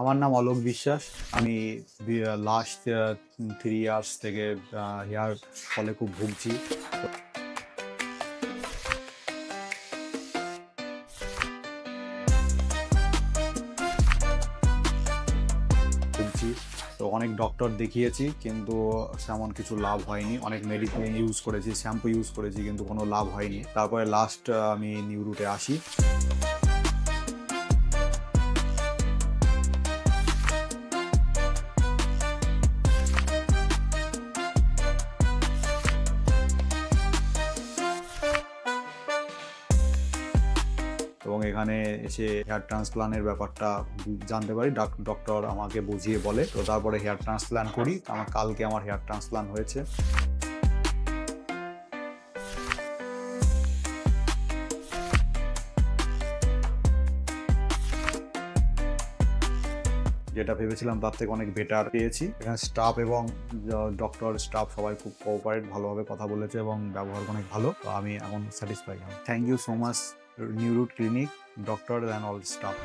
আমার নাম অলোক বিশ্বাস। আমি লাস্ট 3 ইয়ার্স থেকে হেয়ার ফলে খুব ভুগছি। ভুগছি। তো অনেক ডক্টর দেখিয়েছি কিন্তু তেমন কিছু লাভ হয়নি। অনেক মেডিসিন ইউজ করেছি, শ্যাম্পু ইউজ করেছি কিন্তু কোনো লাভ হয়নি। তারপরে লাস্ট আমি নিউ রুটে আসি। এবং এখানে এসে হেয়ার ট্রান্সপ্লান্টের ব্যাপারটা জানতে পারি। ডক্টর আমাকে বুঝিয়ে বলে, তো তারপরে হেয়ার ট্রান্সপ্লান্ট করি। কালকে আমার হেয়ার ট্রান্সপ্লান্ট হয়েছে। যেটা ভেবেছিলাম তার থেকে অনেক বেটার পেয়েছি। এখানে স্টাফ এবং ডক্টর স্টাফ সবাই খুব কোঅপারেট, ভালোভাবে কথা বলেছে এবং ব্যবহার অনেক ভালো। তো আমি এখন satisfy. Thank you so much New Root Clinic, doctor and all staff.